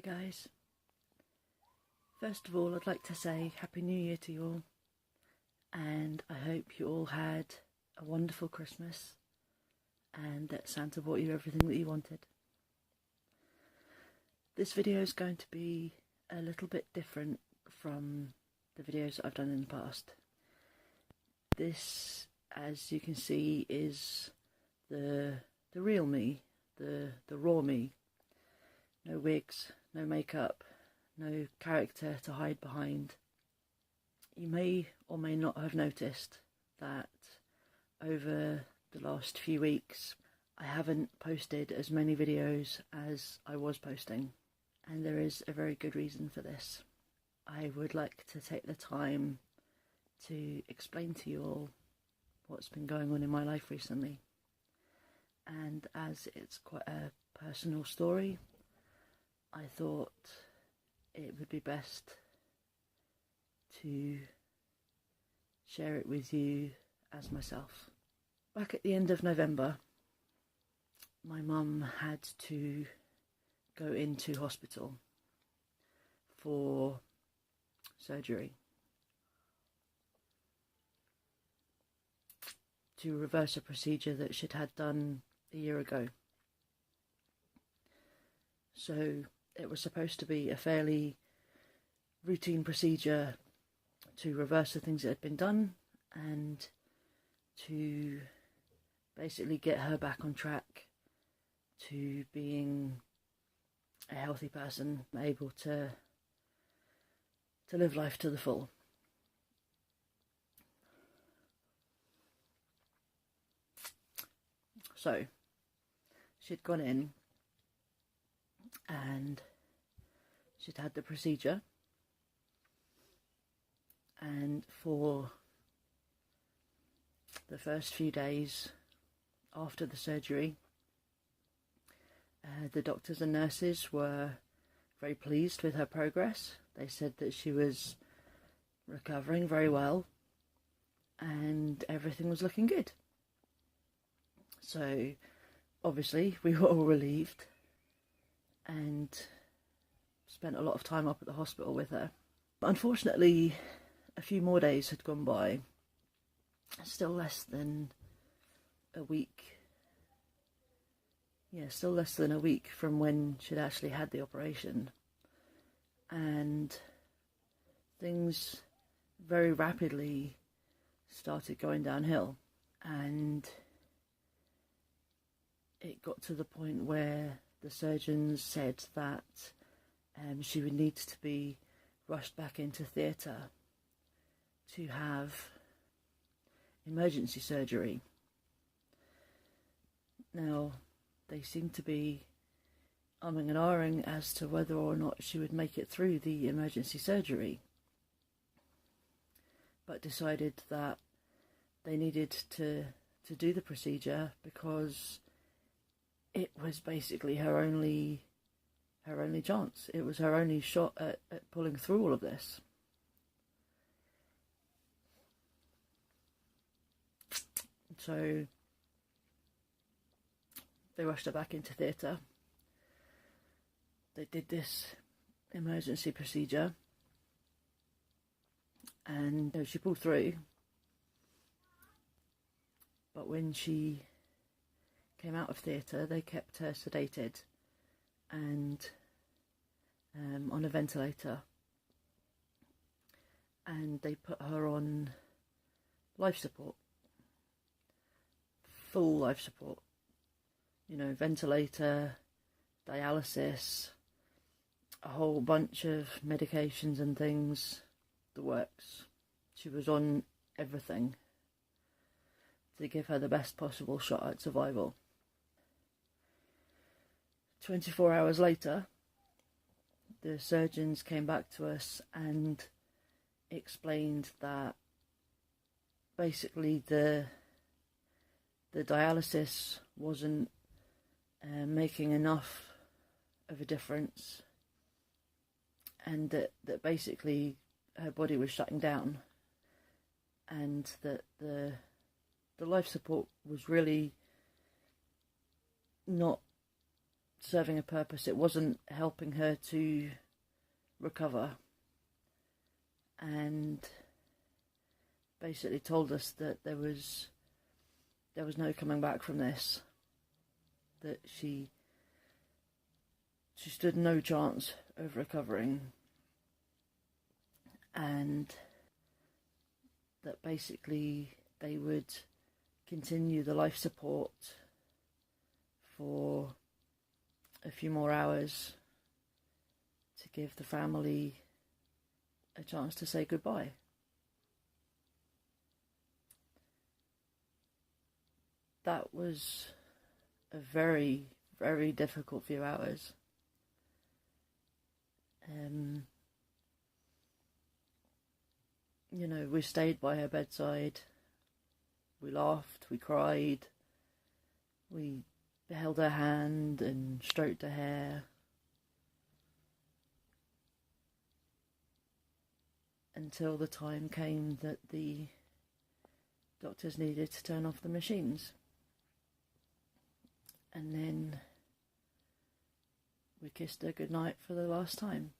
guys. First of all, I'd like to say Happy New Year to you all, and I hope you all had a wonderful Christmas and that Santa brought you everything that you wanted. This video is going to be a little bit different from the videos that I've done in the past. This, as you can see, is the real me, the raw me. No wigs, no makeup, no character to hide behind. You may or may not have noticed that over the last few weeks I haven't posted as many videos as I was posting, and there is a very good reason for this. I would like to take the time to explain to you all what's been going on in my life recently, and as it's quite a personal story, I thought it would be best to share it with you as myself. Back at the end of November, my mum had to go into hospital for surgery to reverse a procedure that she'd had done a year ago. So it was supposed to be a fairly routine procedure to reverse the things that had been done and to basically get her back on track to being a healthy person, able to live life to the full. So she'd gone in and she'd had the procedure, and for the first few days after the surgery, the doctors and nurses were very pleased with her progress. They said that she was recovering very well and everything was looking good. So obviously we were all relieved and spent a lot of time up at the hospital with her. But unfortunately, a few more days had gone by, still less than a week. Yeah, still less than a week from when she'd actually had the operation. And things very rapidly started going downhill. And it got to the point where the surgeons said that she would need to be rushed back into theatre to have emergency surgery. Now, they seemed to be umming and ahhing as to whether or not she would make it through the emergency surgery, but decided that they needed to do the procedure because it was basically her only chance. It was her only shot at pulling through all of this. So they rushed her back into theatre. They did this emergency procedure and she pulled through. But when she came out of theatre, they kept her sedated and on a ventilator, and they put her on life support, full life support, ventilator, dialysis, a whole bunch of medications and things, the works. She was on everything to give her the best possible shot at survival. 24 hours later, the surgeons came back to us and explained that basically the dialysis wasn't making enough of a difference, and that basically her body was shutting down, and that the life support was really not serving a purpose. It wasn't helping her to recover, and basically told us that there was no coming back from this, that she stood no chance of recovering, and that basically they would continue the life support for a few more hours to give the family a chance to say goodbye. That was a very, very difficult few hours. You know, we stayed by her bedside, we laughed, we cried, we held her hand and stroked her hair, until the time came that the doctors needed to turn off the machines. And then we kissed her goodnight for the last time.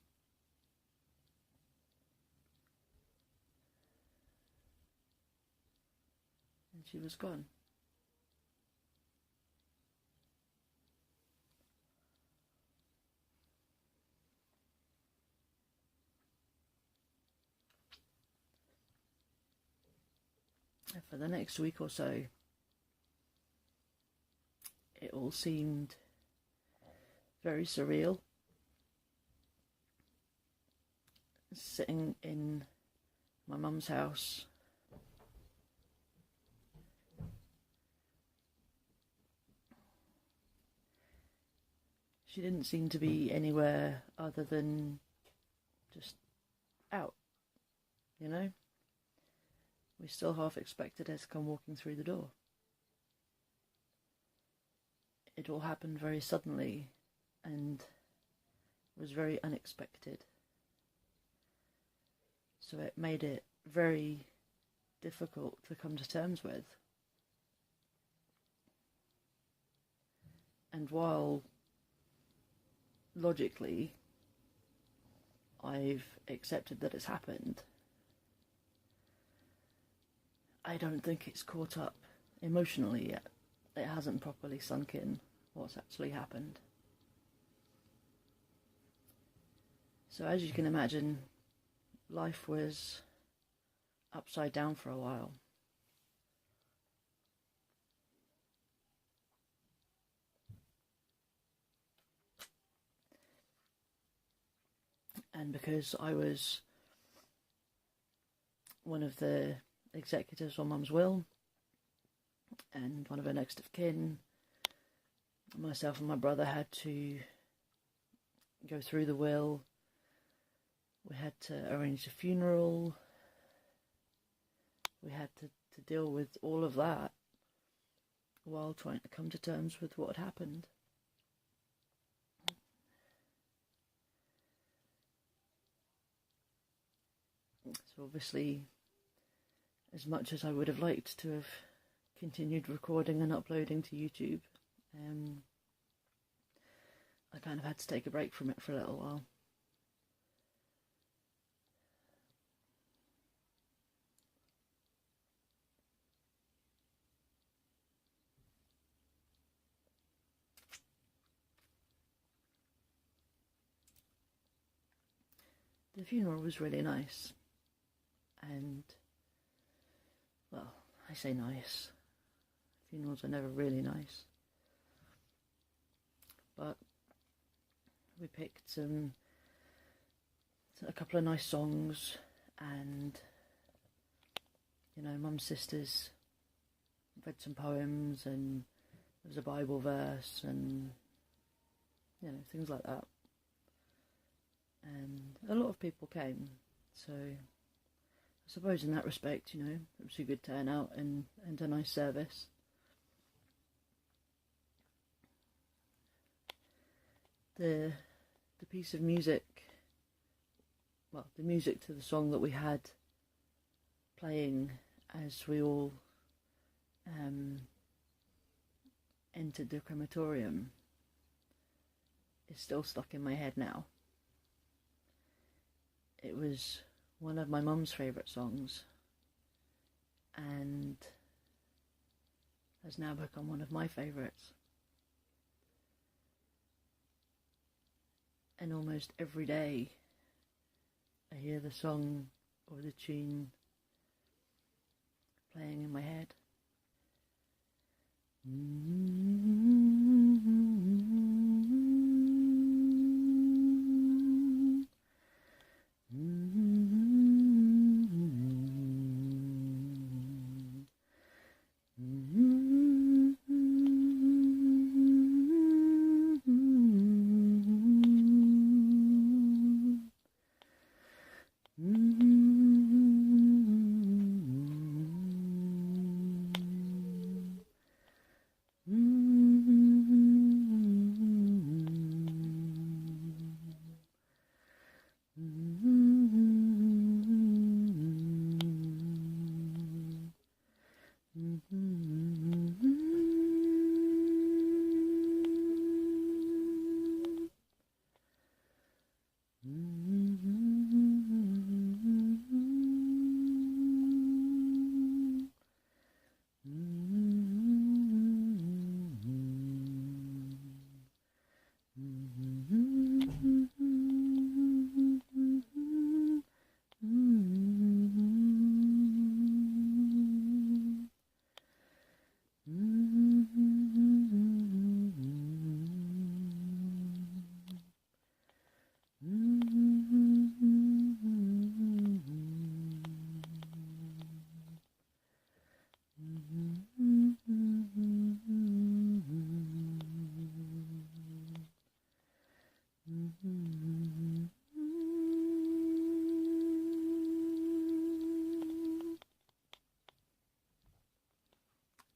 And she was gone. And for the next week or so, it all seemed very surreal. Sitting in my mum's house, she didn't seem to be anywhere other than just out, you know? We still half expected her to come walking through the door. It all happened very suddenly and was very unexpected. So it made it very difficult to come to terms with. And while logically I've accepted that it's happened, I don't think it's caught up emotionally yet. It hasn't properly sunk in what's actually happened. So as you can imagine, life was upside down for a while. And because I was one of the executors on Mum's will and one of her next of kin, myself and my brother had to go through the will. We had to arrange the funeral. We had to deal with all of that while trying to come to terms with what had happened. So obviously, as much as I would have liked to have continued recording and uploading to YouTube, I kind of had to take a break from it for a little while. The funeral was really nice, and, well, I say nice. Funerals are never really nice. But we picked a couple of nice songs, and, you know, Mum's sisters read some poems, and there was a Bible verse, and, you know, things like that. And a lot of people came, so I suppose in that respect, you know, it was a good turnout and a nice service. The piece of music, well, the music to the song that we had playing as we all entered the crematorium is still stuck in my head now. It was one of my mum's favourite songs and has now become one of my favourites. And almost every day I hear the song or the tune playing in my head.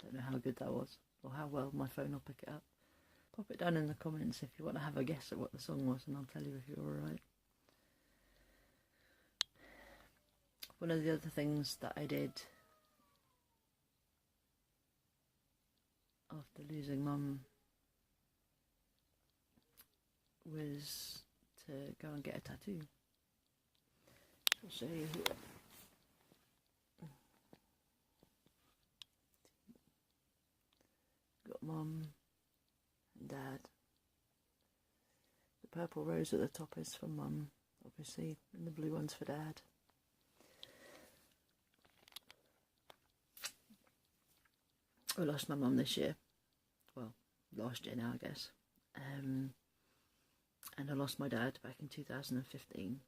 Don't know how good that was, or how well my phone will pick it up. Pop it down in the comments if you want to have a guess at what the song was, and I'll tell you if you're alright. One of the other things that I did after losing Mum was to go and get a tattoo. I'll show you here. Got Mum and Dad. The purple rose at the top is for Mum, obviously, and the blue one's for Dad. I lost my mum this year. Well, last year now, I guess. And I lost my dad back in 2015.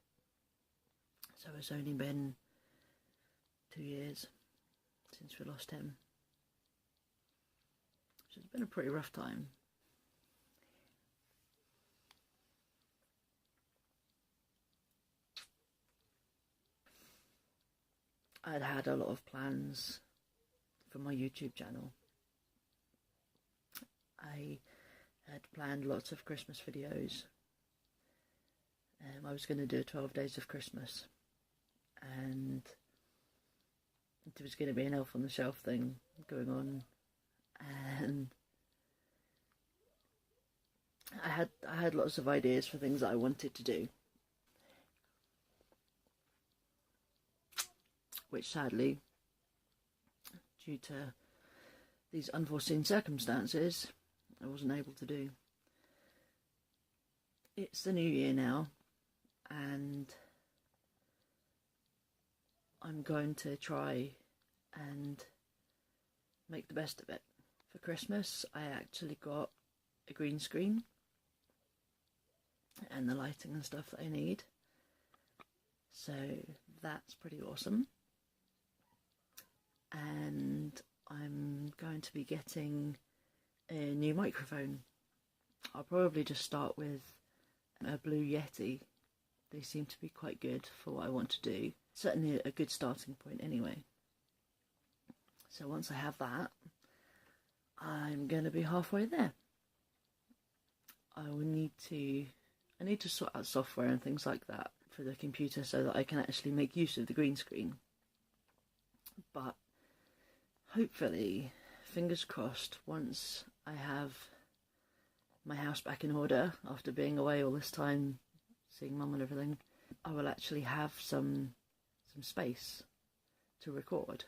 So it's only been 2 years since we lost him. So it's been a pretty rough time. I'd had a lot of plans for my YouTube channel. I had planned lots of Christmas videos. I was going to do 12 days of Christmas, and there was going to be an Elf on the Shelf thing going on, and I had lots of ideas for things that I wanted to do, which sadly, due to these unforeseen circumstances, I wasn't able to do. It's the new year now, and I'm going to try and make the best of it. For Christmas, I actually got a green screen and the lighting and stuff that I need, so that's pretty awesome. And I'm going to be getting a new microphone. I'll probably just start with a Blue Yeti. They seem to be quite good for what I want to do. Certainly a good starting point anyway. So once I have that, I'm going to be halfway there. I need to sort out software and things like that for the computer so that I can actually make use of the green screen. But hopefully, fingers crossed, once I have my house back in order after being away all this time, seeing mum and everything, I will actually have some space to record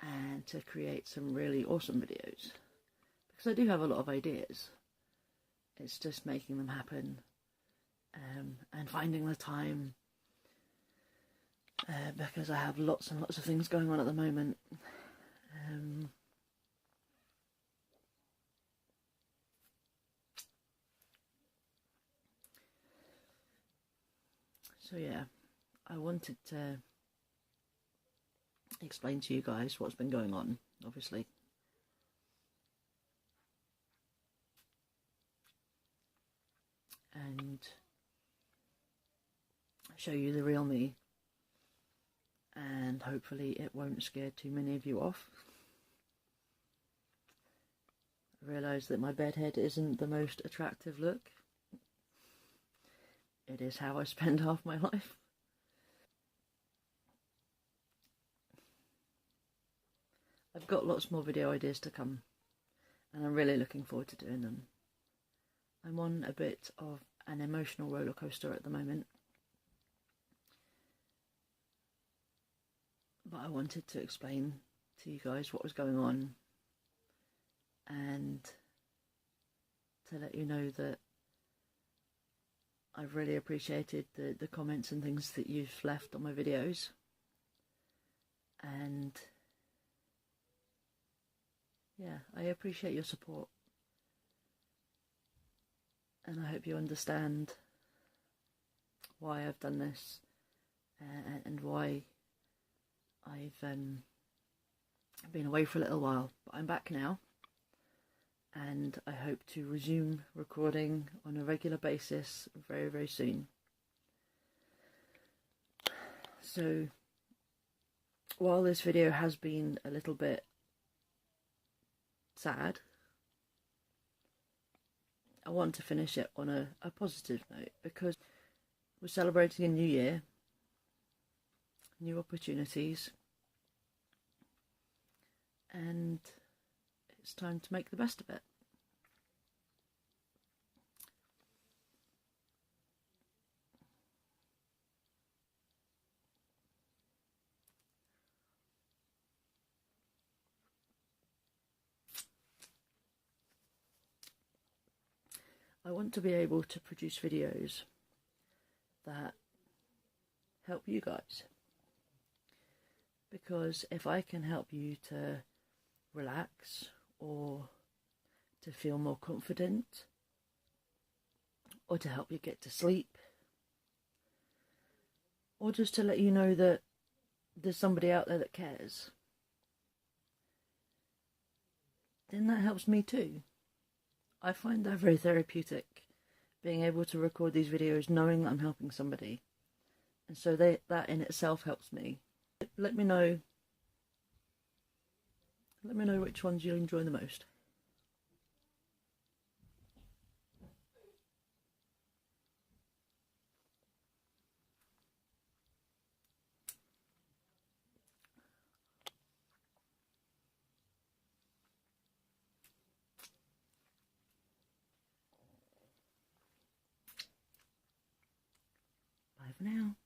and to create some really awesome videos, because I do have a lot of ideas. It's just making them happen, and finding the time, because I have lots and lots of things going on at the moment. So yeah, I wanted to explain to you guys what's been going on, obviously. And show you the real me. And hopefully it won't scare too many of you off. I realise that my bedhead isn't the most attractive look. It is how I spend half my life. I've got lots more video ideas to come, and I'm really looking forward to doing them. I'm on a bit of an emotional roller coaster at the moment, but I wanted to explain to you guys what was going on, and to let you know that I've really appreciated the comments and things that you've left on my videos, and yeah, I appreciate your support, and I hope you understand why I've done this, and why I've been away for a little while. But I'm back now, and I hope to resume recording on a regular basis very, very soon. So while this video has been a little bit sad, I want to finish it on a positive note, because we're celebrating a new year, new opportunities, and it's time to make the best of it. I want to be able to produce videos that help you guys, because if I can help you to relax, or to feel more confident, or to help you get to sleep, or just to let you know that there's somebody out there that cares, then that helps me too. I find that very therapeutic, being able to record these videos knowing that I'm helping somebody, and so that in itself helps me. Let me know which ones you enjoy the most. Bye for now.